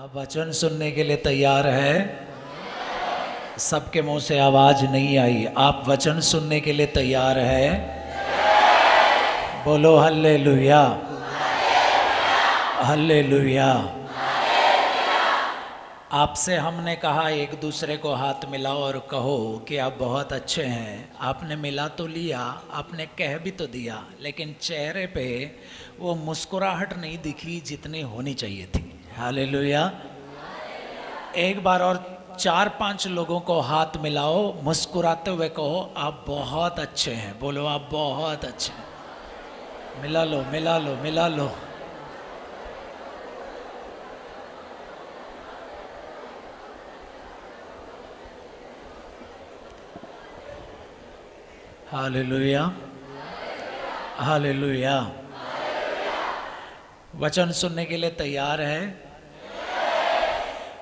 आप वचन सुनने के लिए तैयार है? सबके मुंह से आवाज नहीं आई। आप वचन सुनने के लिए तैयार है? बोलो हल्लेलुया, हल्लेलुया। आपसे हमने कहा एक दूसरे को हाथ मिलाओ और कहो कि आप बहुत अच्छे हैं। आपने मिला तो लिया, आपने कह भी तो दिया, लेकिन चेहरे पे वो मुस्कुराहट नहीं दिखी जितनी होनी चाहिए थी। हालेलुया। एक बार और 4-5 लोगों को हाथ मिलाओ, मुस्कुराते हुए कहो आप बहुत अच्छे हैं। बोलो आप बहुत अच्छे हैं। मिला लो, मिला लो, मिला लो। Hallelujah, hallelujah. वचन सुनने के लिए तैयार है?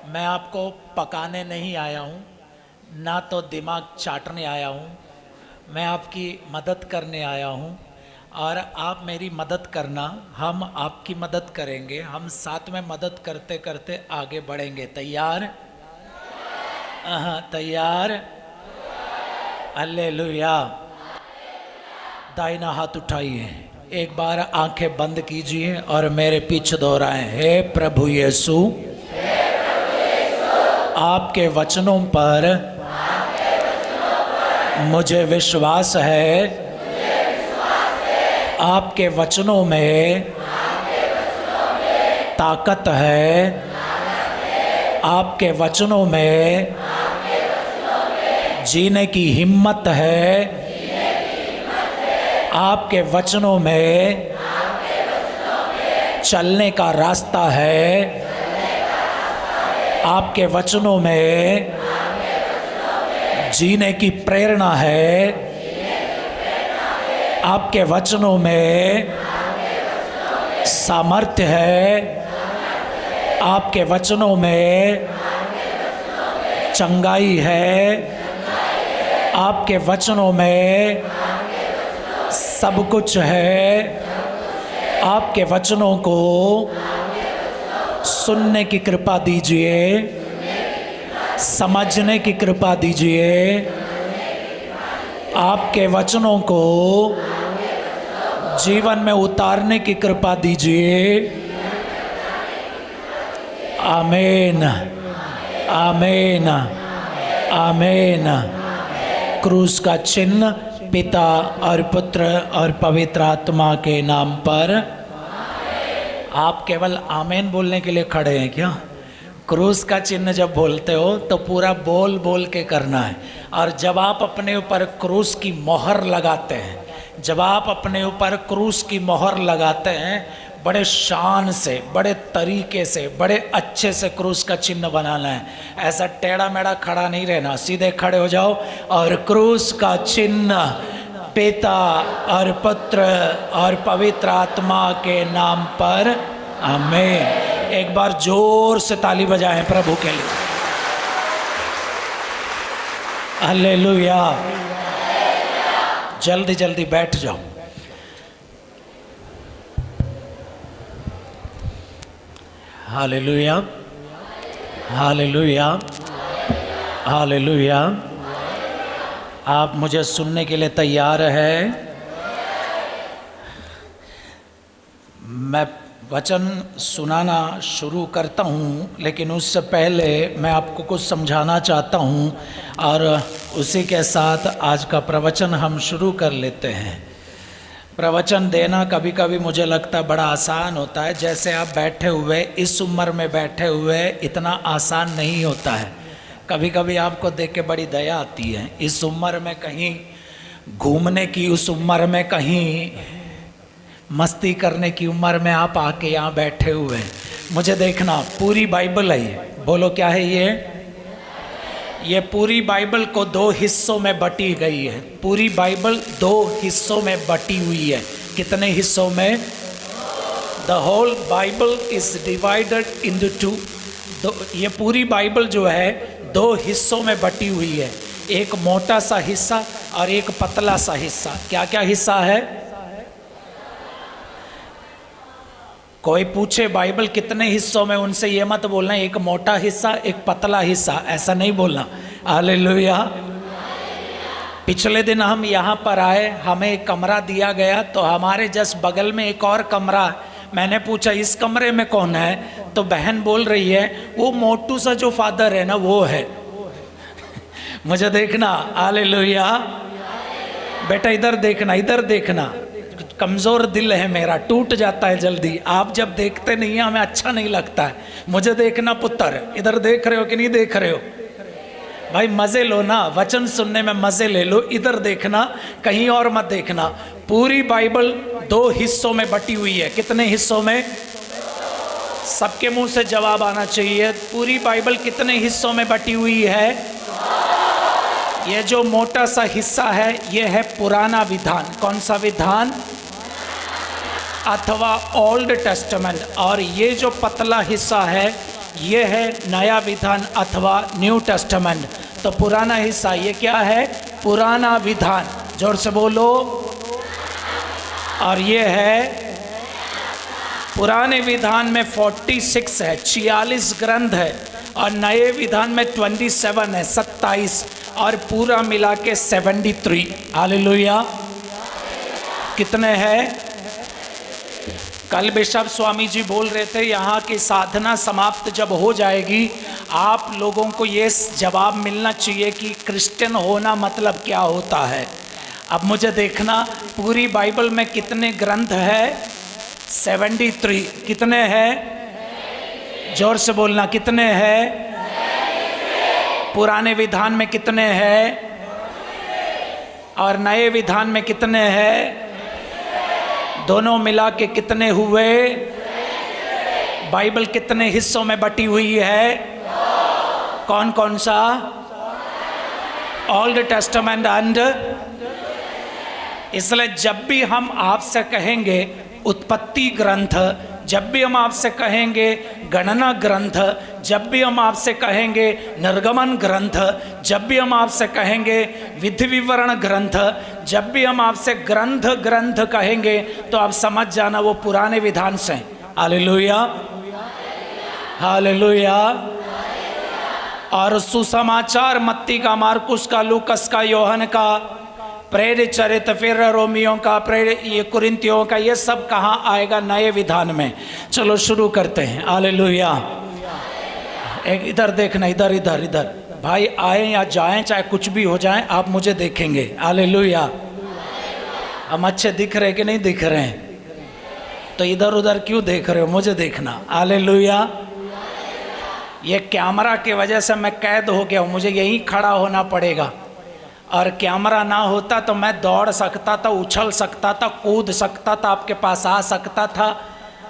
मैं आपको पकाने नहीं आया हूँ, ना तो दिमाग चाटने आया हूँ। मैं आपकी मदद करने आया हूँ और आप मेरी मदद करना, हम आपकी मदद करेंगे। हम साथ में मदद करते करते आगे बढ़ेंगे। तैयार? तैयार? हालेलुया। दाहिना हाथ उठाइए, एक बार आंखें बंद कीजिए और मेरे पीछे दोहराएं। हे प्रभु यीशु, आपके वचनों पर मुझे विश्वास है। आपके वचनों में ताकत है। आपके वचनों में जीने की हिम्मत है। आपके वचनों में चलने का रास्ता है। आपके वचनों में जीने की प्रेरणा है। आपके वचनों में सामर्थ्य है। आपके वचनों में चंगाई है। आपके वचनों में सब कुछ है। आपके वचनों को सुनने की कृपा दीजिए, समझने की कृपा दीजिए। आपके वचनों को जीवन में उतारने की कृपा दीजिए। आमीन, आमीन, आमीन। क्रूस का चिन्ह पिता और पुत्र और पवित्र आत्मा के नाम पर। आप केवल आमीन बोलने के लिए खड़े हैं क्या? क्रूस का चिन्ह जब बोलते हो तो पूरा बोल बोल के करना है। और जब आप अपने ऊपर क्रूस की मोहर लगाते हैं, जब आप अपने ऊपर क्रूस की मोहर लगाते हैं, बड़े शान से, बड़े तरीके से, बड़े अच्छे से क्रूस का चिन्ह बनाना है। ऐसा टेढ़ा मेढ़ा खड़ा नहीं रहना, सीधे खड़े हो जाओ और क्रूस का चिन्ह पिता और पुत्र और पवित्र आत्मा के नाम पर। आमीन। एक बार जोर से ताली बजाएं प्रभु के लिए। हालेलुया। जल्दी जल्दी बैठ जाओ। Hallelujah, hallelujah, hallelujah. आप मुझे सुनने के लिए तैयार है? मैं वचन सुनाना शुरू करता हूँ, लेकिन उससे पहले मैं आपको कुछ समझाना चाहता हूँ और उसी के साथ आज का प्रवचन हम शुरू कर लेते हैं। प्रवचन देना कभी कभी मुझे लगता है बड़ा आसान होता है। जैसे आप बैठे हुए, इस उम्र में बैठे हुए, इतना आसान नहीं होता है। कभी कभी आपको देख के बड़ी दया आती है। इस उम्र में कहीं घूमने की, उस उम्र में कहीं मस्ती करने की उम्र में आप आके यहाँ बैठे हुए हैं। मुझे देखना, पूरी बाइबल है ये। बोलो क्या है ये पूरी बाइबल को 2 हिस्सों में बटी गई है। पूरी बाइबल 2 हिस्सों में बटी हुई है। कितने हिस्सों में? The whole Bible is divided into 2। ये पूरी बाइबल जो है 2 हिस्सों में बटी हुई है। एक मोटा सा हिस्सा और एक पतला सा हिस्सा। क्या क्या हिस्सा है? कोई पूछे बाइबल कितने हिस्सों में, उनसे ये मत बोलना एक मोटा हिस्सा एक पतला हिस्सा, ऐसा नहीं बोलना। हालेलुया। पिछले दिन हम यहाँ पर आए, हमें एक कमरा दिया गया, तो हमारे जस्ट बगल में एक और कमरा है। मैंने पूछा इस कमरे में कौन है, तो बहन बोल रही है वो मोटू सा जो फादर है ना वो है। मुझे देखना, हालेलुया। बेटा इधर देखना, इधर देखना, कमज़ोर दिल है मेरा, टूट जाता है जल्दी। आप जब देखते नहीं हैं हमें अच्छा नहीं लगता है। मुझे देखना पुत्र, इधर देख रहे हो कि नहीं देख रहे हो? भाई मज़े लो ना, वचन सुनने में मज़े ले लो। इधर देखना, कहीं और मत देखना। पूरी बाइबल 2 हिस्सों में बटी हुई है। कितने हिस्सों में? सबके मुंह से जवाब आना चाहिए। पूरी बाइबल कितने हिस्सों में बटी हुई है? ये जो मोटा सा हिस्सा है ये है पुराना विधान। कौन सा विधान? अथवा ओल्ड टेस्टामेंट। और ये जो पतला हिस्सा है ये है नया विधान अथवा न्यू टेस्टामेंट। तो पुराना हिस्सा ये क्या है? पुराना विधान। जोर से बोलो। और ये है पुराने विधान में 46 है, 46 ग्रंथ है, और नए विधान में 27 है, 27, और पूरा मिला के 73। हालेलुया। कितने हैं? कल बिशप स्वामी जी बोल रहे थे यहाँ की साधना समाप्त जब हो जाएगी आप लोगों को ये जवाब मिलना चाहिए कि क्रिश्चियन होना मतलब क्या होता है। अब मुझे देखना पूरी बाइबल में कितने ग्रंथ है? 73। कितने हैं? जोर से बोलना, कितने हैं? पुराने विधान में कितने हैं? और नए विधान में कितने हैं? दोनों मिला के कितने हुए? बाइबल कितने हिस्सों में बटी हुई है? कौन कौन सा? Old testament and. इसलिए जब भी हम आपसे कहेंगे उत्पत्ति ग्रंथ, जब भी हम आपसे कहेंगे गणना ग्रंथ, जब भी हम आपसे कहेंगे निर्गमन ग्रंथ, जब भी हम आपसे कहेंगे विधि विवरण ग्रंथ, जब भी हम आपसे ग्रंथ ग्रंथ कहेंगे तो आप समझ जाना वो पुराने विधान से। Hallelujah, hallelujah. और सुसमाचार मत्ती का, मार्कुस का, लूकस का, योहन का, प्रेरित चरित्र, फिर रोमियों का, प्रेरित ये कुरिन्थियों का, ये सब कहाँ आएगा? नए विधान में। चलो शुरू करते हैं। हालेलुया। एक इधर देखना, इधर इधर इधर। भाई आए या जाएं, चाहे कुछ भी हो जाए, आप मुझे देखेंगे। हालेलुया। हम अच्छे दिख रहे कि नहीं दिख रहे हैं? तो इधर उधर क्यों देख रहे हो? मुझे देखना। हालेलुया। ये कैमरा की वजह से मैं कैद हो गया हूँ, मुझे यहीं खड़ा होना पड़ेगा। और कैमरा ना होता तो मैं दौड़ सकता था, उछल सकता था, कूद सकता था, आपके पास आ सकता था,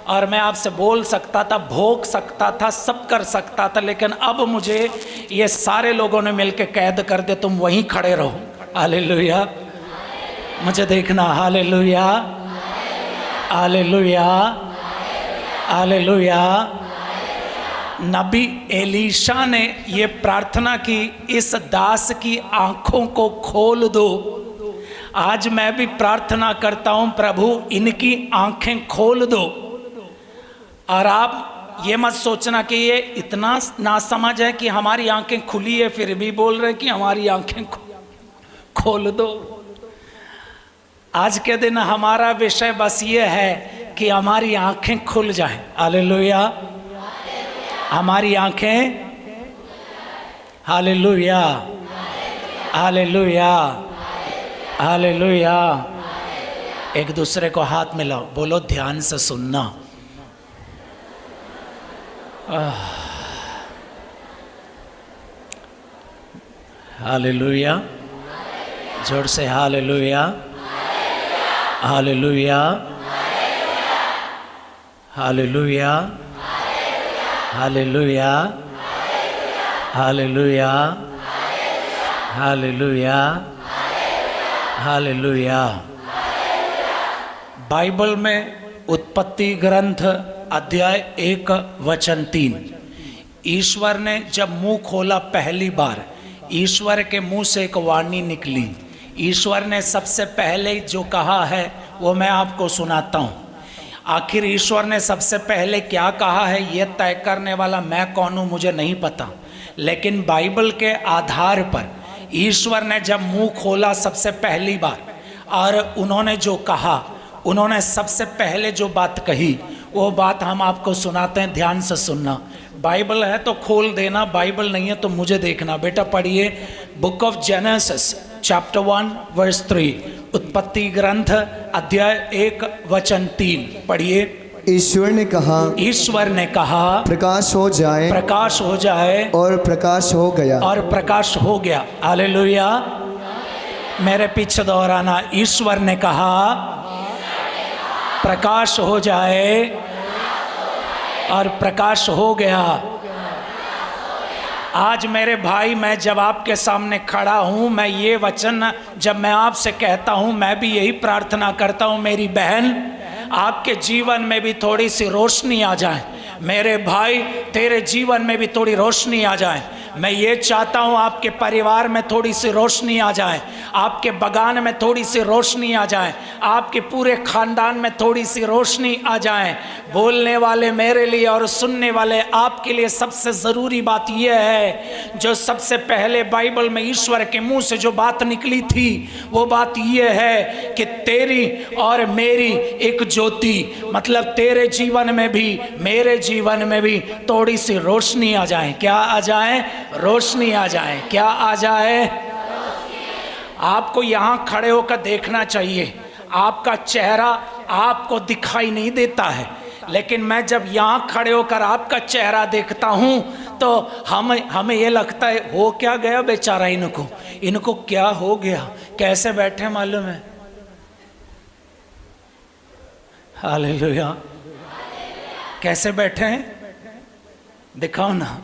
और मैं आपसे बोल सकता था, भोग सकता था, सब कर सकता था। लेकिन अब मुझे ये सारे लोगों ने मिलकर कैद कर दे, तुम वहीं खड़े रहो। हालेलुया। मुझे देखना। Hallelujah, hallelujah, hallelujah. नबी एलीशा ने ये प्रार्थना की, इस दास की आंखों को खोल दो। आज मैं भी प्रार्थना करता हूं, प्रभु इनकी आंखें खोल दो। और आप ये मत सोचना कि ये इतना नासमझ है कि हमारी आंखें खुली है फिर भी बोल रहे कि हमारी आंखें खोल दो। आज के दिन हमारा विषय बस ये है कि हमारी आंखें खुल जाएं। हालेलुया। हमारी आंखें, हालेलुया, हालेलुया, हालेलुया। एक दूसरे को हाथ मिलाओ, बोलो ध्यान से सुनना। हालेलुया। जोर से hallelujah, hallelujah, hallelujah, hallelujah, hallelujah, hallelujah, hallelujah. Bible में उत्पत्ति ग्रंथ अध्याय 1 वचन 3, ईश्वर ने जब मुंह खोला पहली बार, ईश्वर के मुंह से एक वाणी निकली। ईश्वर ने सबसे पहले जो कहा है वो मैं आपको सुनाता हूँ। आखिर ईश्वर ने सबसे पहले क्या कहा है ये तय करने वाला मैं कौन हूँ मुझे नहीं पता, लेकिन बाइबल के आधार पर ईश्वर ने जब मुंह खोला सबसे पहली बार और उन्होंने जो कहा, उन्होंने सबसे पहले जो बात कही वो बात हम आपको सुनाते हैं, ध्यान से सुनना। बाइबल है तो खोल देना, बाइबल नहीं है तो मुझे देखना। बेटा पढ़िए book of Genesis chapter 1 verse 3, उत्पत्ति ग्रंथ अध्याय 1 वचन 3 पढ़िए। ईश्वर ने कहा, ईश्वर ने कहा प्रकाश हो जाए, प्रकाश हो जाए, और प्रकाश हो गया। और प्रकाश हो गया। हालेलुया। मेरे पीछे दोहराना, ईश्वर ने कहा प्रकाश हो जाए और प्रकाश हो गया। आज मेरे भाई, मैं जब आपके सामने खड़ा हूँ, मैं ये वचन जब मैं आपसे कहता हूँ, मैं भी यही प्रार्थना करता हूँ मेरी बहन, आपके जीवन में भी थोड़ी सी रोशनी आ जाए। मेरे भाई, तेरे जीवन में भी थोड़ी रोशनी आ जाए। मैं ये चाहता हूँ आपके परिवार में थोड़ी सी रोशनी आ जाए, आपके बगान में थोड़ी सी रोशनी आ जाए, आपके पूरे खानदान में थोड़ी सी रोशनी आ जाए। बोलने वाले मेरे लिए और सुनने वाले आपके लिए सबसे ज़रूरी बात यह है, जो सबसे पहले बाइबल में ईश्वर के मुंह से जो बात निकली थी वो बात यह है कि तेरी और मेरी एक ज्योति, मतलब तेरे जीवन में भी मेरे जीवन में भी थोड़ी सी रोशनी आ जाए। क्या आ जाए? रोशनी आ जाए। क्या आ जाए? आपको यहाँ खड़े होकर देखना चाहिए, आपका चेहरा आपको दिखाई नहीं देता है, लेकिन मैं जब यहाँ खड़े होकर आपका चेहरा देखता हूँ तो हमें ये लगता है हो क्या गया बेचारा, इनको क्या हो गया, कैसे बैठे मालूम है। हालेलुया। कैसे बैठे हैं दिखाओ ना।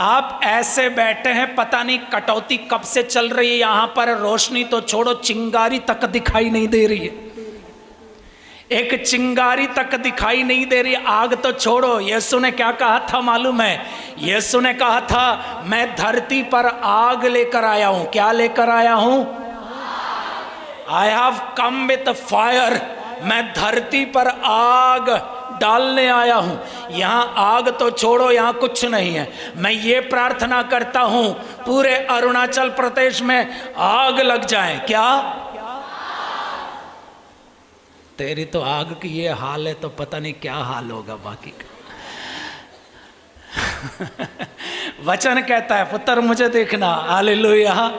आप ऐसे बैठे हैं, पता नहीं कटौती कब से चल रही है यहाँ पर, रोशनी तो छोड़ो, चिंगारी तक दिखाई नहीं दे रही है। एक चिंगारी तक दिखाई नहीं दे रही, आग तो छोड़ो। यीशु ने क्या कहा था मालूम है? यीशु ने कहा था मैं धरती पर आग लेकर आया हूँ। क्या लेकर आया हूँ? I have come with fire. मैं धरती पर आग डालने आया हूँ। यहाँ आग तो छोड़ो, यहाँ कुछ नहीं है। मैं ये प्रार्थना करता हूँ पूरे अरुणाचल प्रदेश में आग लग जाए। क्या? तेरी तो आग की ये हाल है तो पता नहीं क्या हाल होगा बाकी का। वचन कहता है, पुत्र मुझे देखना। हालेलुया।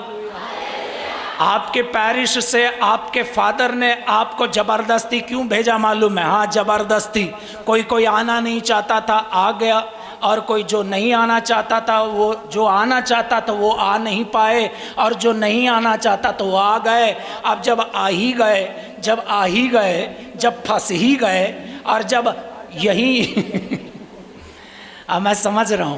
आपके पैरिश से आपके फादर ने आपको जबरदस्ती क्यों भेजा मालूम है? हाँ, जबरदस्ती। कोई आना नहीं चाहता था, आ गया, और कोई जो नहीं आना चाहता था, वो जो आना चाहता था वो आ नहीं पाए, और जो नहीं आना चाहता तो वो आ गए। अब जब आ ही गए, जब फंस ही गए, और जब यही अब मैं समझ रहा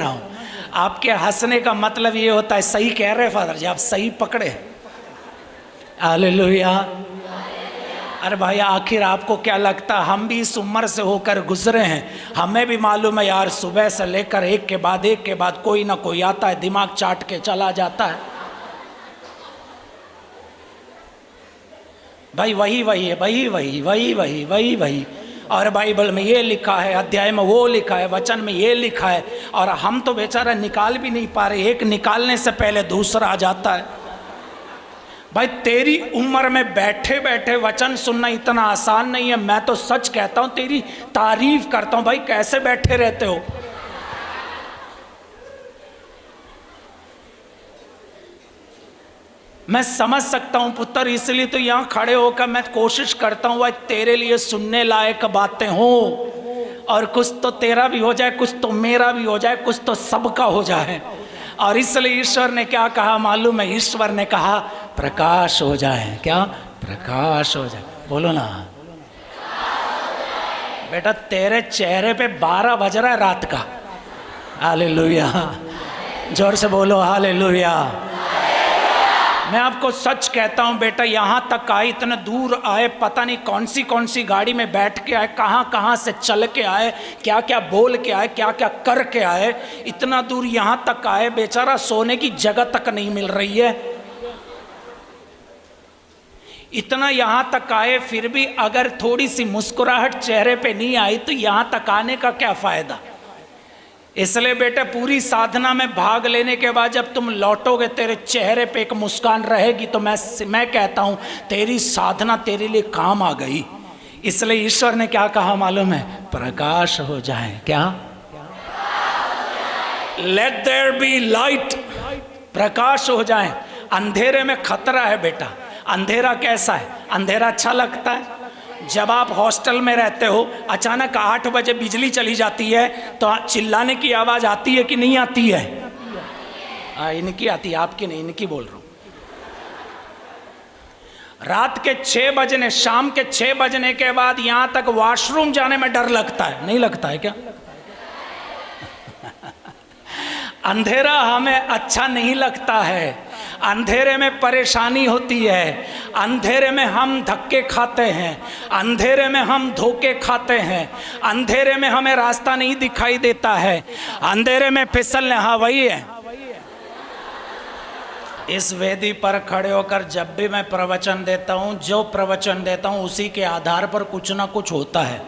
हूँ आपके हंसने का मतलब ये होता है, सही कह रहे फादर जी, आप सही पकड़े। हालेलुया। अरे भाई, आखिर आपको क्या लगता, हम भी इस उम्र से होकर गुजरे हैं, हमें भी मालूम है यार, सुबह से लेकर एक के बाद कोई ना कोई आता है, दिमाग चाट के चला जाता है। भाई वही। और बाइबल में ये लिखा है, अध्याय में वो लिखा है, वचन में ये लिखा है, और हम तो बेचारा निकाल भी नहीं पा रहे, एक निकालने से पहले दूसरा आ जाता है। भाई, तेरी उम्र में बैठे बैठे वचन सुनना इतना आसान नहीं है। मैं तो सच कहता हूँ, तेरी तारीफ करता हूँ। भाई, कैसे बैठे रहते हो? मैं समझ सकता हूँ पुत्र, इसलिए तो यहाँ खड़े होकर मैं कोशिश करता हूँ भाई तेरे लिए सुनने लायक बातें हों, और कुछ तो तेरा भी हो जाए, कुछ तो मेरा भी हो जाए, कुछ तो सबका हो जाए। और इसलिए ईश्वर ने क्या कहा मालूम है? ईश्वर ने कहा प्रकाश हो जाए। क्या? प्रकाश हो जाए। बोलो ना बेटा, तेरे चेहरे पे 12 बज रहा है रात का। हालेलुया। जोर से बोलो हालेलुया। मैं आपको सच कहता हूँ बेटा, यहाँ तक आए, इतने दूर आए, पता नहीं कौन सी गाड़ी में बैठ के आए, कहाँ से चल के आए, क्या क्या बोल के आए, क्या क्या कर के आए, इतना दूर यहाँ तक आए, बेचारा सोने की जगह तक नहीं मिल रही है। इतना यहाँ तक आए, फिर भी अगर थोड़ी सी मुस्कुराहट चेहरे पे नहीं आई तो यहाँ तक आने का क्या फ़ायदा। इसलिए बेटे पूरी साधना में भाग लेने के बाद जब तुम लौटोगे तेरे चेहरे पे एक मुस्कान रहेगी तो मैं कहता हूँ तेरी साधना तेरे लिए काम आ गई। इसलिए ईश्वर ने क्या कहा मालूम है, प्रकाश हो जाए। क्या? लेट देयर बी लाइट, प्रकाश हो जाए। अंधेरे में खतरा है बेटा। अंधेरा कैसा है? अंधेरा अच्छा लगता है? जब आप हॉस्टल में रहते हो, अचानक 8 बजे बिजली चली जाती है तो चिल्लाने की आवाज़ आती है कि नहीं आती है? इनकी आती है, आपकी नहीं, इनकी बोल रहा हूँ। रात के 6 बजने, शाम के 6 बजने के बाद यहाँ तक वॉशरूम जाने में डर लगता है, नहीं लगता है क्या? अंधेरा हमें अच्छा नहीं लगता है। अंधेरे में परेशानी होती है, अंधेरे में हम धक्के खाते हैं, अंधेरे में हम धोखे खाते हैं, अंधेरे में हमें रास्ता नहीं दिखाई देता है, अंधेरे में फिसलने। हाँ वही है। इस वेदी पर खड़े होकर जब भी मैं प्रवचन देता हूँ, जो प्रवचन देता हूँ उसी के आधार पर कुछ ना कुछ होता है।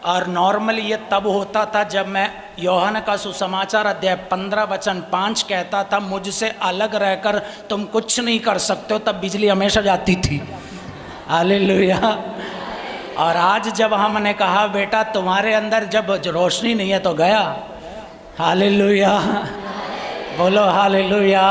और नॉर्मली ये तब होता था जब मैं यूहन्ना का सुसमाचार अध्याय 15 वचन 5 कहता था, मुझसे अलग रहकर तुम कुछ नहीं कर सकते हो, तब बिजली हमेशा जाती थी। हालेलुया। और आज जब हमने कहा बेटा तुम्हारे अंदर जब रोशनी नहीं है तो गया। हालेलुया, बोलो हालेलुया।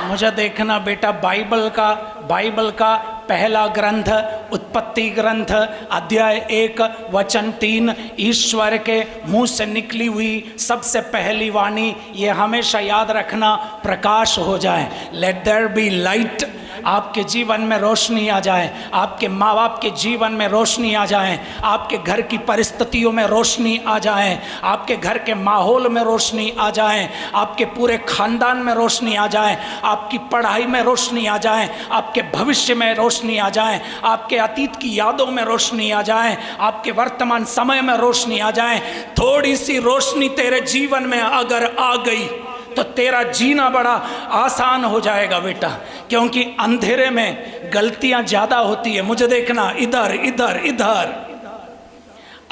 मुझे देखना बेटा, बाइबल का पहला ग्रंथ उत्पत्ति ग्रंथ अध्याय 1 वचन 3, ईश्वर के मुंह से निकली हुई सबसे पहली वाणी, ये हमेशा याद रखना, प्रकाश हो जाए। Let there be light. आपके जीवन में रोशनी आ जाए, आपके माँ बाप के जीवन में रोशनी आ जाए, आपके घर की परिस्थितियों में रोशनी आ जाए, आपके घर के माहौल में रोशनी आ जाए, आपके पूरे खानदान में रोशनी आ जाए, आपकी पढ़ाई में रोशनी आ जाए, आपके भविष्य में रोशनी आ जाए, आपके अतीत की यादों में रोशनी आ जाए, आपके वर्तमान समय में रोशनी आ जाए। थोड़ी सी रोशनी तेरे जीवन में अगर आ गई तो तेरा जीना बड़ा आसान हो जाएगा बेटा, क्योंकि अंधेरे में गलतियां ज़्यादा होती है। मुझे देखना, इधर इधर इधर,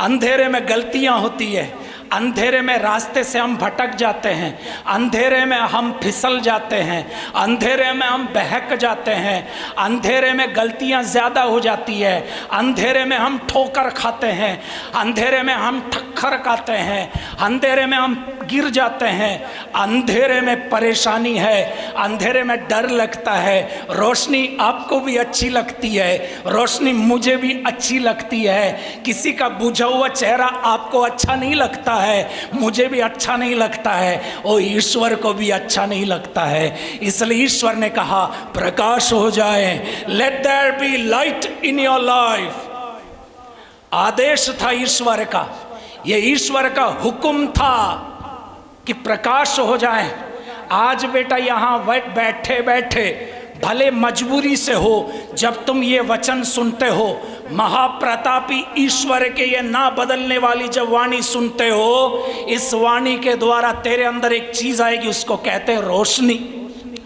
अंधेरे में गलतियां होती है, अंधेरे में रास्ते से हम भटक जाते हैं, अंधेरे में हम फिसल जाते हैं, अंधेरे में हम बहक जाते हैं, अंधेरे में गलतियां ज़्यादा हो जाती है, अंधेरे में हम ठोकर खाते हैं, अंधेरे में हम ठक्कर खाते हैं, अंधेरे में हम गिर जाते हैं, अंधेरे में परेशानी है, अंधेरे में डर लगता है। रोशनी आपको भी अच्छी लगती है, रोशनी मुझे भी अच्छी लगती है। किसी का बुझा हुआ चेहरा आपको अच्छा नहीं लगता है, मुझे भी अच्छा नहीं लगता है, और ईश्वर को भी अच्छा नहीं लगता है। इसलिए ईश्वर ने कहा प्रकाश हो जाए, let there be light in your life. आदेश था ईश्वर का, ये ईश्वर का हुक्म था कि प्रकाश हो जाए। आज बेटा यहाँ बैठे बैठे भले मजबूरी से हो, जब तुम ये वचन सुनते हो, महाप्रतापी ईश्वर के ये ना बदलने वाली जब वाणी सुनते हो, इस वाणी के द्वारा तेरे अंदर एक चीज आएगी, उसको कहते हैं रोशनी।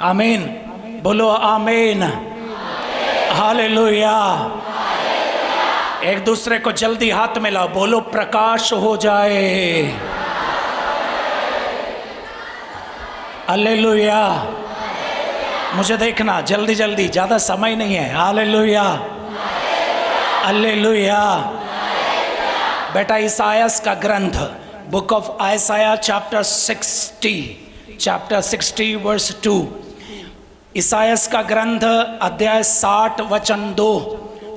आमीन, बोलो आमीन, हालेलुया। एक दूसरे को जल्दी हाथ मिलाओ, बोलो प्रकाश हो जाए। हालेलुया। मुझे देखना जल्दी जल्दी, ज़्यादा समय नहीं है। Hallelujah, hallelujah. बेटा ईसायास का ग्रंथ, बुक ऑफ आयसाया चैप्टर 60 वर्स 2, ईसायास का ग्रंथ अध्याय 60 वचन 2,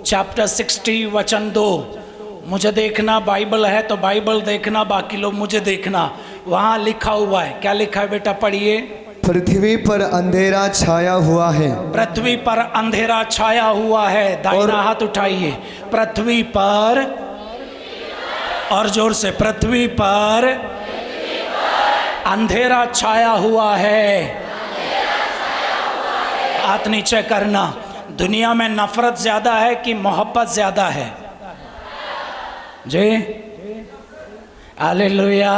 चैप्टर 60 वचन 2। मुझे देखना, बाइबल है तो बाइबल देखना, बाकी लोग मुझे देखना। वहाँ लिखा हुआ है, क्या लिखा है बेटा, पढ़िए। पृथ्वी पर अंधेरा छाया हुआ है, पृथ्वी पर अंधेरा छाया हुआ है। दाहिना हाथ उठाइए। पृथ्वी पर, और जोर से, पृथ्वी पर अंधेरा छाया हुआ है। हाथ नीचे करना। दुनिया में नफरत ज्यादा है कि मोहब्बत ज्यादा है? जी, हालेलुया।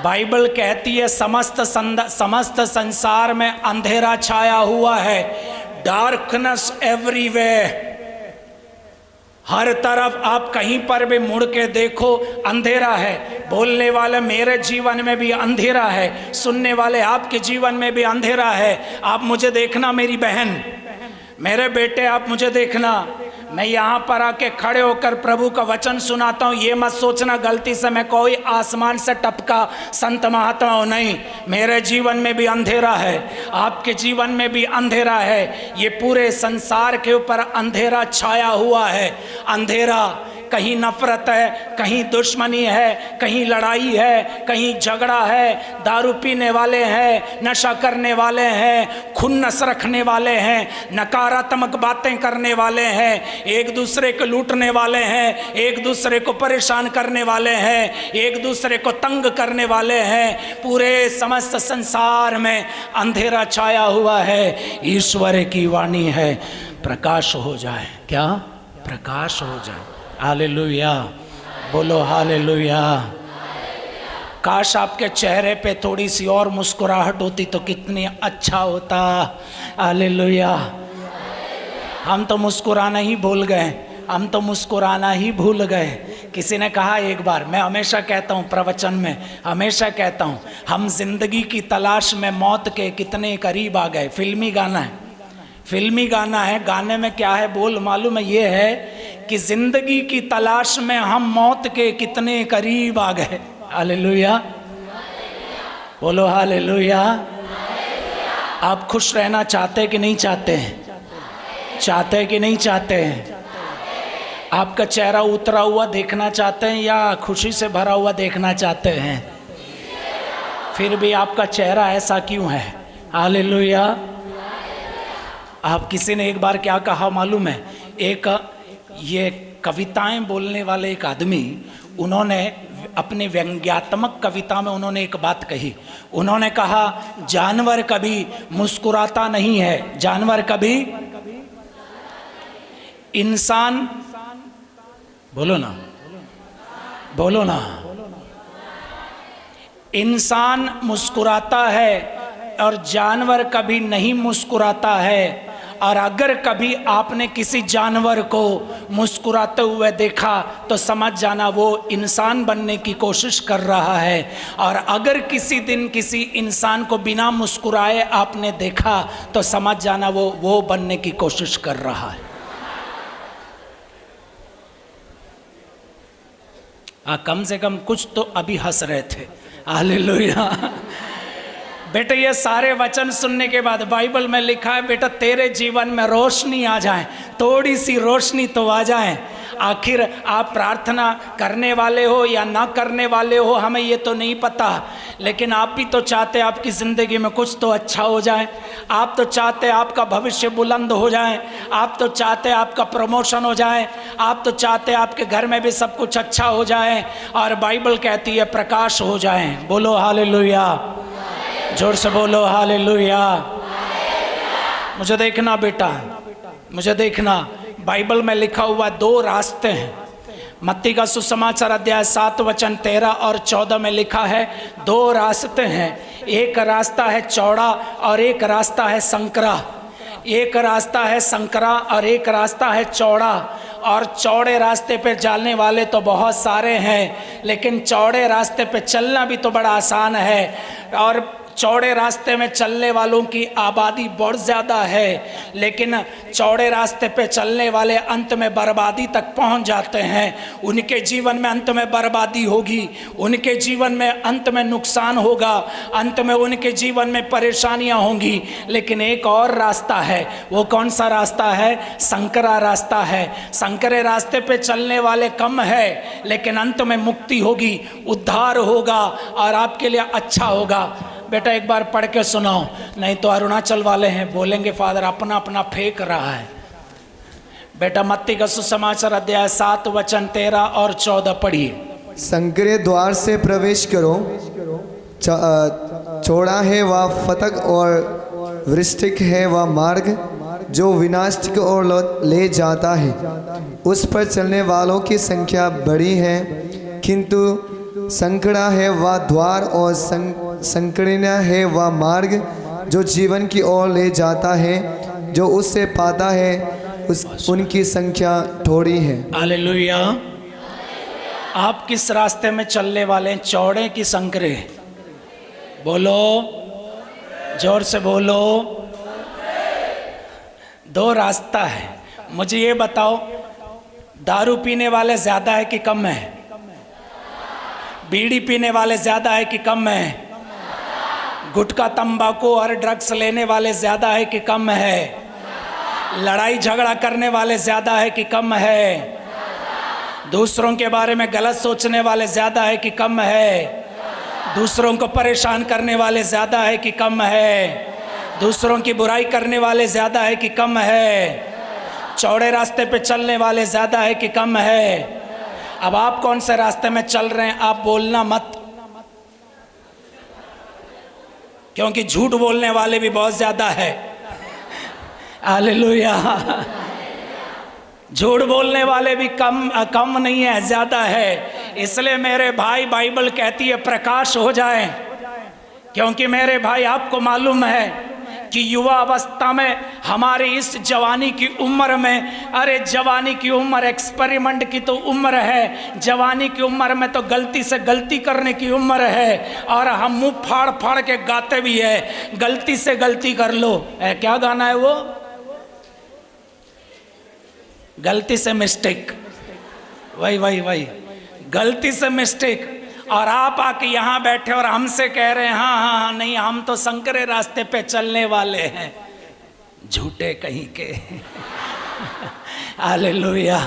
बाइबल कहती है समस्त संसार में अंधेरा छाया हुआ है, डार्कनेस एवरीवेयर। हर तरफ आप कहीं पर भी मुड़ के देखो अंधेरा है। बोलने वाले मेरे जीवन में भी अंधेरा है, सुनने वाले आपके जीवन में भी अंधेरा है। आप मुझे देखना मेरी बहन, मेरे बेटे, आप मुझे देखना। मैं यहाँ पर आके खड़े होकर प्रभु का वचन सुनाता हूँ, ये मत सोचना गलती से मैं कोई आसमान से टपका संत महात्मा हूँ, नहीं। मेरे जीवन में भी अंधेरा है, आपके जीवन में भी अंधेरा है। ये पूरे संसार के ऊपर अंधेरा छाया हुआ है। अंधेरा, कहीं नफरत है, कहीं दुश्मनी है, कहीं लड़ाई है, कहीं झगड़ा है, दारू पीने वाले हैं, नशा करने वाले हैं, खुन्नस रखने वाले हैं, नकारात्मक बातें करने वाले हैं, एक दूसरे को लूटने वाले हैं, एक दूसरे को परेशान करने वाले हैं, एक दूसरे को तंग करने वाले हैं। पूरे समस्त संसार में अंधेरा छाया हुआ है। ईश्वर की वाणी है, प्रकाश हो जाए। क्या? प्रकाश हो जाए। हालेलुया, बोलो हालेलुया। काश आपके चेहरे पे थोड़ी सी और मुस्कुराहट होती तो कितनी अच्छा होता। हालेलुया। हम तो मुस्कुराना ही भूल गए, हम तो मुस्कुराना ही भूल गए। किसी ने कहा एक बार, मैं हमेशा कहता हूँ प्रवचन में, हमेशा कहता हूँ, हम जिंदगी की तलाश में मौत के कितने करीब आ गए। फिल्मी गाना है, फिल्मी गाना है। गाने में क्या है बोल मालूम है? ये है कि जिंदगी की तलाश में हम मौत के कितने करीब आ गए। हालेलुया, बोलो हालेलुया। आप खुश रहना चाहते कि नहीं चाहते हैं? चाहते कि नहीं चाहते हैं? आपका चेहरा उतरा हुआ देखना चाहते हैं या खुशी से भरा हुआ देखना चाहते हैं? फिर भी आपका चेहरा ऐसा क्यों है? हालेलुया। आप किसी ने एक बार क्या कहा मालूम है? एक ये कविताएं बोलने वाले एक आदमी, उन्होंने अपनी व्यंग्यात्मक कविता में उन्होंने एक बात कही। उन्होंने कहा जानवर कभी मुस्कुराता नहीं है, जानवर कभी, इंसान, बोलो ना, बोलो ना, इंसान मुस्कुराता है और जानवर कभी नहीं मुस्कुराता है। और अगर कभी आपने किसी जानवर को मुस्कुराते हुए देखा तो समझ जाना वो इंसान बनने की कोशिश कर रहा है। और अगर किसी दिन किसी इंसान को बिना मुस्कुराए आपने देखा तो समझ जाना वो बनने की कोशिश कर रहा है। कम से कम कुछ तो अभी हंस रहे थे। हालेलुया। बेटा ये सारे वचन सुनने के बाद बाइबल में लिखा है बेटा तेरे जीवन में रोशनी आ जाए, थोड़ी सी रोशनी तो आ जाए। आखिर आप प्रार्थना करने वाले हो या ना करने वाले हो हमें ये तो नहीं पता, लेकिन आप भी तो चाहते आपकी ज़िंदगी में कुछ तो अच्छा हो जाए। आप तो चाहते आपका भविष्य बुलंद हो जाए, आप तो चाहते आपका प्रमोशन हो जाए, आप तो चाहते आपके घर में भी सब कुछ अच्छा हो जाए। और बाइबल कहती है प्रकाश हो जाए। बोलो हालेलुया, जोर से बोलो हालेलुया। मुझे देखना बेटा, मुझे देखना। बाइबल में लिखा हुआ 2 रास्ते हैं। मत्ती का सुसमाचार अध्याय 7 वचन 13 और 14 में लिखा है 2 रास्ते हैं। एक रास्ता है चौड़ा और एक रास्ता है संकरा। एक रास्ता है संकरा और एक रास्ता है चौड़ा। और चौड़े रास्ते पे चलने वाले तो बहुत सारे हैं, लेकिन चौड़े रास्ते पे चलना भी तो बड़ा आसान है। और चौड़े रास्ते में चलने वालों की आबादी बहुत ज़्यादा है, लेकिन चौड़े रास्ते पे चलने वाले अंत में बर्बादी तक पहुंच जाते हैं। उनके जीवन में अंत में बर्बादी होगी, उनके जीवन में अंत में नुकसान होगा, अंत में उनके जीवन में परेशानियां होंगी। लेकिन एक और रास्ता है। वो कौन सा रास्ता है? संकरा रास्ता है। संकरे रास्ते पे चलने वाले कम है, लेकिन अंत में मुक्ति होगी, उद्धार होगा और आपके लिए अच्छा होगा। बेटा एक बार पढ़ के सुनाओ, नहीं तो अरुणाचल वाले हैं बोलेंगे फादर अपना अपना फेंक रहा है। बेटा मत्ती का सुसमाचार अध्याय 7 वचन 13 और 14 पढ़िए। संकरे द्वार से प्रवेश करो, चौड़ा है वह फतक और वृष्टिक है वह मार्ग जो विनाश की ओर ले जाता है। उस पर चलने वालों की संख्या बड़ी है, किंतु संकड़ा है वह द्वार और संकीर्ण है वह मार्ग जो जीवन की ओर ले जाता है। जो उससे पाता है उनकी संख्या थोड़ी है। हालेलुया। आप किस रास्ते में चलने वाले हैं, चौड़े की संकरे? बोलो, जोर से बोलो। दो रास्ता है। मुझे ये बताओ, दारू पीने वाले ज्यादा है कि कम है? बीड़ी पीने वाले ज्यादा है कि कम है? गुटखा तंबाकू और ड्रग्स लेने वाले ज्यादा है कि कम है? लड़ाई झगड़ा करने वाले ज्यादा है कि कम है? दूसरों के बारे में गलत सोचने वाले ज्यादा है कि कम है? दूसरों को परेशान करने वाले ज्यादा है कि कम है? दूसरों की बुराई करने वाले ज्यादा है कि कम है? चौड़े रास्ते पे चलने वाले ज्यादा है कि कम है? अब आप कौन से रास्ते में चल रहे हैं? आप बोलना मत, क्योंकि झूठ बोलने वाले भी बहुत ज्यादा है। हालेलुया। झूठ बोलने वाले भी कम नहीं है, ज्यादा है। इसलिए मेरे भाई, बाइबल कहती है प्रकाश हो जाए, क्योंकि मेरे भाई आपको मालूम है कि युवा अवस्था में, हमारी इस जवानी की उम्र में, अरे जवानी की उम्र एक्सपेरिमेंट की तो उम्र है। जवानी की उम्र में तो गलती से गलती करने की उम्र है, और हम मुंह फाड़ फाड़ के गाते भी है, गलती से गलती कर लो। क्या गाना है वो? गलती से मिस्टेक, वही गलती से मिस्टेक। और आप आके यहाँ बैठे और हमसे कह रहे हैं हाँ, नहीं हम तो संकरे रास्ते पे चलने वाले हैं। झूठे कहीं के। हालेलुया।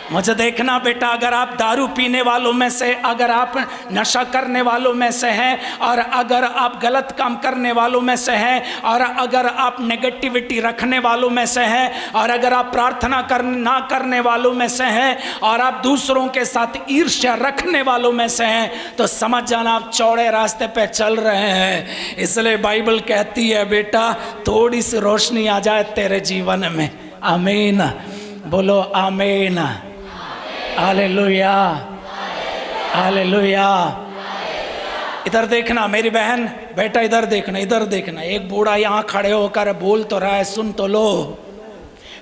मुझे देखना बेटा, अगर आप दारू पीने वालों में से, अगर आप नशा करने वालों में से हैं, और अगर आप गलत काम करने वालों में से हैं, और अगर आप नेगेटिविटी रखने वालों में से हैं, और अगर आप प्रार्थना ना करने वालों में से हैं, और आप दूसरों के साथ ईर्ष्या रखने वालों में से हैं, तो समझ जाना आप चौड़े रास्ते पे चल रहे हैं। इसलिए बाइबल कहती है बेटा, थोड़ी सी रोशनी आ जाए तेरे जीवन में। आमीन। बोलो आमीन। Hallelujah, hallelujah. इधर देखना मेरी बहन, बेटा इधर देखना। एक बूढ़ा यहाँ खड़े होकर बोल तो रहा है, सुन तो लो।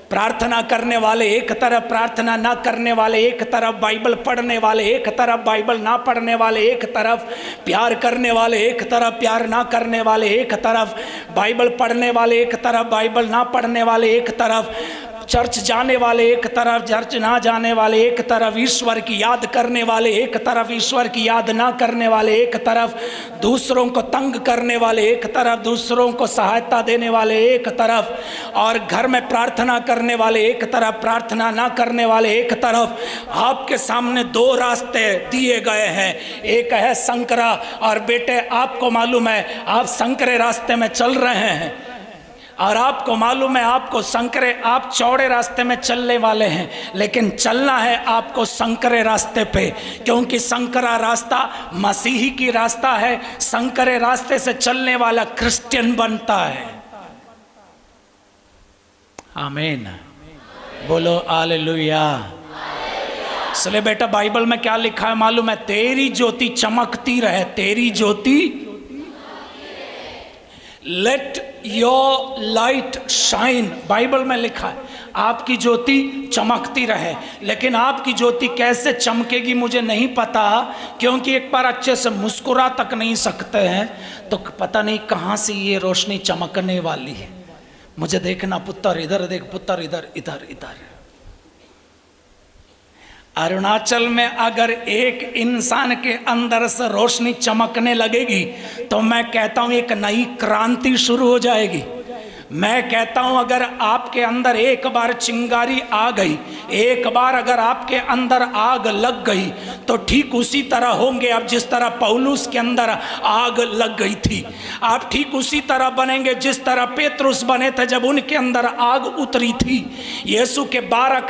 प्रार्थना करने वाले एक तरफ, प्रार्थना ना करने वाले एक तरफ, बाइबल पढ़ने वाले एक तरफ, बाइबल ना पढ़ने वाले एक तरफ, प्यार करने वाले एक तरफ, प्यार ना करने वाले एक तरफ, बाइबल पढ़ने वाले एक तरफ, बाइबल ना पढ़ने वाले एक तरफ, चर्च जाने वाले एक तरफ, चर्च ना जाने वाले एक तरफ, ईश्वर की याद करने वाले एक तरफ, ईश्वर की याद ना करने वाले एक तरफ, दूसरों को तंग करने वाले एक तरफ, दूसरों को सहायता देने वाले एक तरफ, और घर में प्रार्थना करने वाले एक तरफ, प्रार्थना ना करने वाले एक तरफ। आपके सामने दो रास्ते दिए गए हैं, एक है संकरा, और बेटे आपको मालूम है आप संकरे रास्ते में चल रहे हैं, और आपको मालूम है आपको संकरे, आप चौड़े रास्ते में चलने वाले हैं, लेकिन चलना है आपको संकरे रास्ते पे, क्योंकि संकरा रास्ता मसीही की रास्ता है। संकरे रास्ते से चलने वाला क्रिश्चियन बनता है। आमीन। बोलो हालेलुया। इसलिए बेटा बाइबल में क्या लिखा है मालूम है? तेरी ज्योति चमकती रहे, तेरी ज्योति, let your light shine. Bible में लिखा है आपकी ज्योति चमकती रहे, लेकिन आपकी ज्योति कैसे चमकेगी मुझे नहीं पता, क्योंकि एक बार अच्छे से मुस्कुरा तक नहीं सकते हैं, तो पता नहीं कहाँ से ये रोशनी चमकने वाली है। मुझे देखना, पुत्र इधर देख, पुत्र इधर इधर इधर। अरुणाचल में अगर एक इंसान के अंदर से रोशनी चमकने लगेगी, तो मैं कहता हूं एक नई क्रांति शुरू हो जाएगी। मैं कहता हूं अगर आपके अंदर एक बार चिंगारी आ गई, एक बार अगर आपके अंदर आग लग गई, तो ठीक उसी तरह होंगे आप जिस तरह पौलुस के अंदर आग लग गई थी। आप ठीक उसी तरह बनेंगे जिस तरह पेतरुस बने थे जब उनके अंदर आग उतरी थी। यीशु के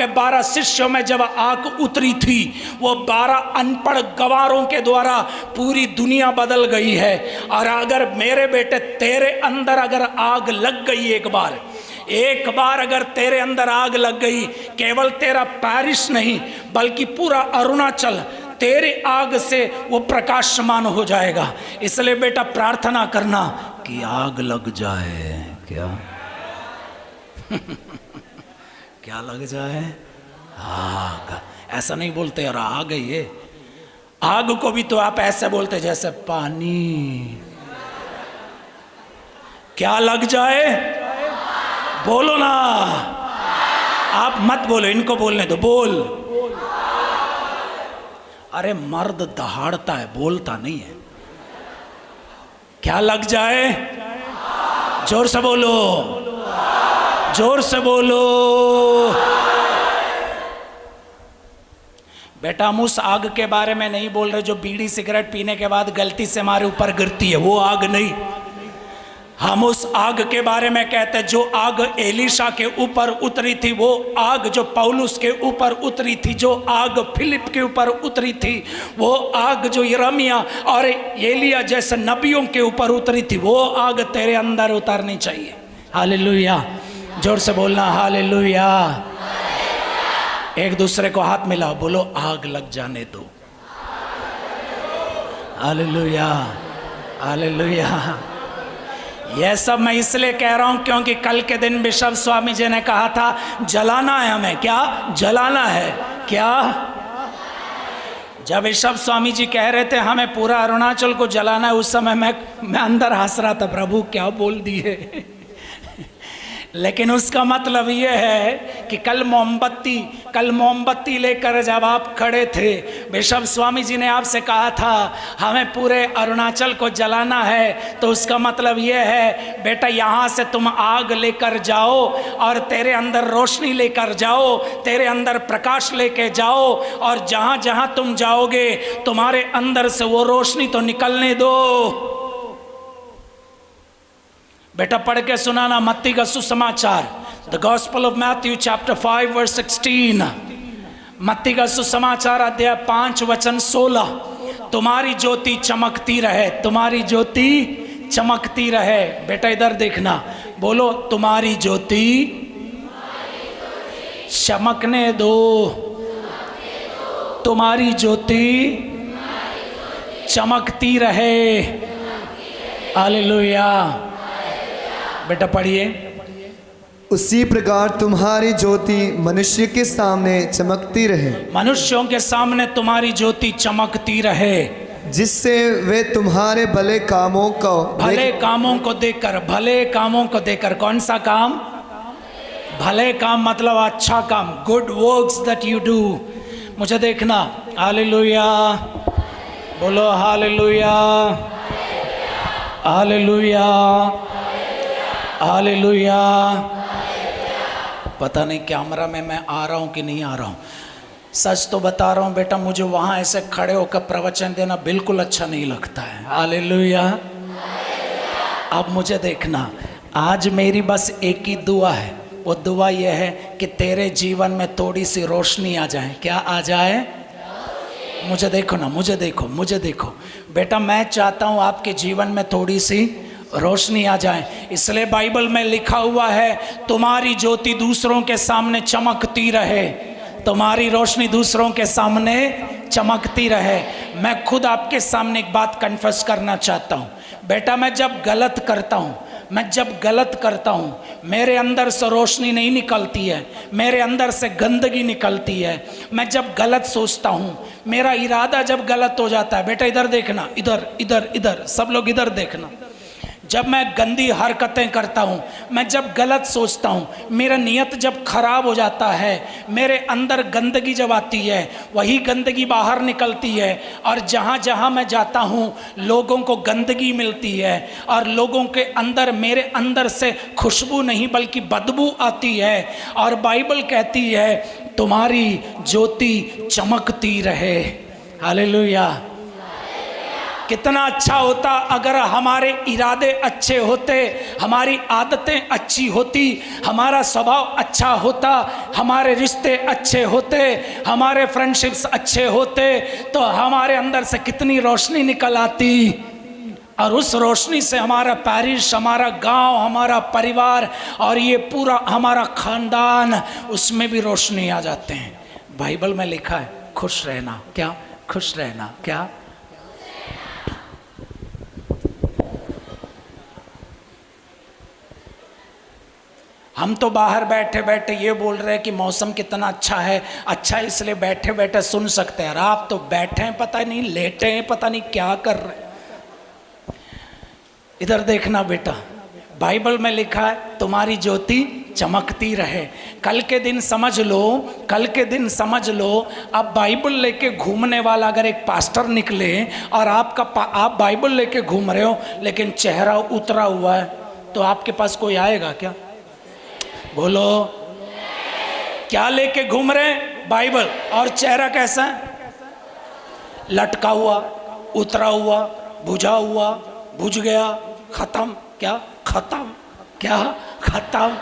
12 शिष्यों में जब आग उतरी थी, वो 12 अनपढ़ गवारों के द्वारा पूरी दुनिया बदल गई है। और अगर मेरे बेटे तेरे अंदर अगर आग लग गई, एक बार अगर तेरे अंदर आग लग गई, केवल तेरा पेरिस नहीं बल्कि पूरा अरुणाचल तेरे आग से वो प्रकाशमान हो जाएगा। इसलिए बेटा प्रार्थना करना कि आग लग जाए। क्या क्या लग जाए? आग। ऐसा नहीं बोलते यार आ गई है। आग को भी तो आप ऐसे बोलते जैसे पानी। क्या लग जाए? बोलो ना, आप मत बोलो, इनको बोलने दो। बोल। अरे मर्द दहाड़ता है, बोलता नहीं है। क्या लग जाए? जोर से बोलो, जोर से बोलो। बेटा हम उस आग के बारे में नहीं बोल रहे जो बीड़ी सिगरेट पीने के बाद गलती से हमारे ऊपर गिरती है, वो आग नहीं। हम उस आग के बारे में कहते हैं जो आग एलीशा के ऊपर उतरी थी, वो आग जो पौलुस के ऊपर उतरी थी, जो आग फिलिप के ऊपर उतरी थी, वो आग जो यिर्मयाह और एलिया जैसे नबियों के ऊपर उतरी थी, वो आग तेरे अंदर उतरनी चाहिए। हालेलुया। जोर से बोलना हालेलुया। एक दूसरे को हाथ मिलाओ, बोलो आग लग जाने दो। Hallelujah, hallelujah. यह सब मैं इसलिए कह रहा हूं क्योंकि कल के दिन बिशप स्वामी जी ने कहा था जलाना है हमें। क्या जलाना है? क्या? जब बिशप स्वामी जी कह रहे थे हमें पूरा अरुणाचल को जलाना है, उस समय मैं अंदर हंस रहा था, प्रभु क्या बोल दिए। लेकिन उसका मतलब ये है कि कल मोमबत्ती लेकर जब आप खड़े थे, बिशप स्वामी जी ने आपसे कहा था हमें पूरे अरुणाचल को जलाना है, तो उसका मतलब ये है बेटा यहाँ से तुम आग लेकर जाओ और तेरे अंदर रोशनी लेकर जाओ, तेरे अंदर प्रकाश लेके जाओ, और जहाँ जहाँ तुम जाओगे तुम्हारे अंदर से वो रोशनी तो निकलने दो। बेटा पढ़ के सुनाना मत्ती का सुसमाचार, the gospel of Matthew chapter 5 verse 16। मत्ती का सुसमाचार अध्याय 5 वचन 16। तुम्हारी ज्योति चमकती रहे, तुम्हारी ज्योति चमकती रहे। बेटा इधर देखना, बोलो तुम्हारी ज्योति चमकने दो, तुम्हारी ज्योति चमकती रहे। हालेलुया। बेटा पढ़िए। उसी प्रकार तुम्हारी ज्योति मनुष्य के सामने चमकती रहे, मनुष्यों के सामने तुम्हारी ज्योति चमकती रहे, जिससे वे तुम्हारे भले कामों को देखकर, भले कामों को देखकर। कौन सा काम? भले काम मतलब अच्छा काम, good works that you do. मुझे देखना। हालेलुया, बोलो हालेलुया, हालेलुया, हालेलुया। पता नहीं कैमरा में मैं आ रहा हूँ कि नहीं आ रहा हूँ। सच तो बता रहा हूँ बेटा, मुझे वहाँ ऐसे खड़े होकर प्रवचन देना बिल्कुल अच्छा नहीं लगता है। हालेलुया। अब मुझे देखना, आज मेरी बस एक ही दुआ है, वो दुआ ये है कि तेरे जीवन में थोड़ी सी रोशनी आ जाए। क्या आ जाए? मुझे देखो ना, मुझे देखो, मुझे देखो बेटा, मैं चाहता हूँ आपके जीवन में थोड़ी सी रोशनी आ जाए। इसलिए बाइबल में लिखा हुआ है तुम्हारी ज्योति दूसरों के सामने चमकती रहे, तुम्हारी रोशनी दूसरों के सामने चमकती रहे। मैं खुद आपके सामने एक बात कन्फेस करना चाहता हूँ। बेटा मैं जब गलत करता हूँ मेरे अंदर से रोशनी नहीं निकलती है, मेरे अंदर से गंदगी निकलती है। मैं जब गलत सोचता हूँ, मेरा इरादा जब गलत हो जाता है, बेटा इधर देखना, इधर इधर इधर, सब लोग इधर देखना। जब मैं गंदी हरकतें करता हूँ, मैं जब गलत सोचता हूँ, मेरा नियत जब खराब हो जाता है, मेरे अंदर गंदगी जब आती है, वही गंदगी बाहर निकलती है, और जहाँ जहाँ मैं जाता हूँ लोगों को गंदगी मिलती है, और लोगों के अंदर, मेरे अंदर से खुशबू नहीं बल्कि बदबू आती है। और बाइबल कहती है तुम्हारी ज्योति चमकती रहे। हालेलुया। कितना अच्छा होता अगर हमारे इरादे अच्छे होते, हमारी आदतें अच्छी होती, हमारा स्वभाव अच्छा होता, हमारे रिश्ते अच्छे होते, हमारे फ्रेंडशिप्स अच्छे होते, तो हमारे अंदर से कितनी रोशनी निकल आती, और उस रोशनी से हमारा पैरिश, हमारा गांव, हमारा परिवार और ये पूरा हमारा खानदान, उसमें भी रोशनी आ जाते हैं। बाइबल में लिखा है खुश रहना। क्या? खुश रहना। क्या? हम तो बाहर बैठे बैठे ये बोल रहे हैं कि मौसम कितना अच्छा है, अच्छा इसलिए बैठे बैठे सुन सकते हैं। और आप तो बैठे हैं पता नहीं, लेटे हैं पता नहीं क्या कर रहे हैं। इधर देखना बेटा, बाइबल में लिखा है तुम्हारी ज्योति चमकती रहे। कल के दिन समझ लो, कल के दिन समझ लो, अब बाइबल लेके घूमने वाला अगर एक पास्टर निकले और आप बाइबल लेके घूम रहे हो लेकिन चेहरा उतरा हुआ है, तो आपके पास कोई आएगा क्या? बोलो, क्या लेके घूम रहे हैं? बाइबल, और चेहरा कैसा है? लटका हुआ, उतरा हुआ, बुझा हुआ, बुझ गया, खत्म। क्या खत्म? क्या खत्म?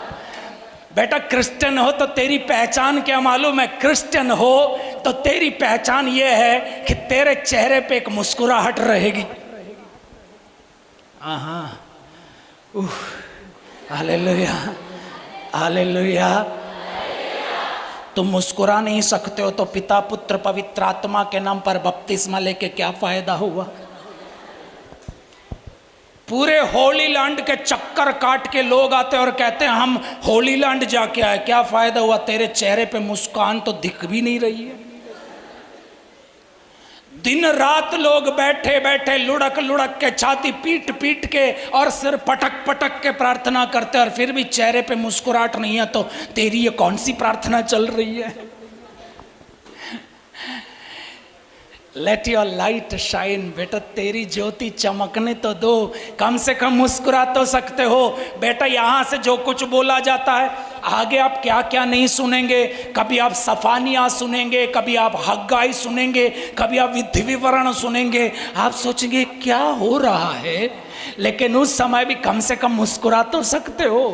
बेटा क्रिश्चियन हो तो तेरी पहचान क्या मालूम है? क्रिश्चियन हो तो तेरी पहचान ये है कि तेरे चेहरे पे एक मुस्कुराहट रहेगी। Hallelujah, hallelujah. तुम मुस्कुरा नहीं सकते हो तो पिता पुत्र पवित्र आत्मा के नाम पर बपतिस्मा लेके क्या फायदा हुआ? पूरे होली लैंड के चक्कर काट के लोग आते और कहते हैं हम होली लैंड जाके आए, क्या फायदा हुआ? तेरे चेहरे पे मुस्कान तो दिख भी नहीं रही है। दिन रात लोग बैठे बैठे लुढ़क लुढ़क के, छाती पीट पीट के और सिर पटक पटक के प्रार्थना करते और फिर भी चेहरे पे मुस्कुराहट नहीं है, तो तेरी ये कौन सी प्रार्थना चल रही है? Late your light shine. बेटा तेरी ज्योति चमकने तो दो, कम से कम मुस्कुरा तो सकते हो। बेटा यहाँ से जो कुछ बोला जाता है, आगे आप क्या क्या नहीं सुनेंगे। कभी आप सफानिया सुनेंगे, कभी आप हग्गाई सुनेंगे, कभी आप विधि विवरण सुनेंगे। आप सोचेंगे क्या हो रहा है, लेकिन उस समय भी कम से कम मुस्कुरा तो सकते हो।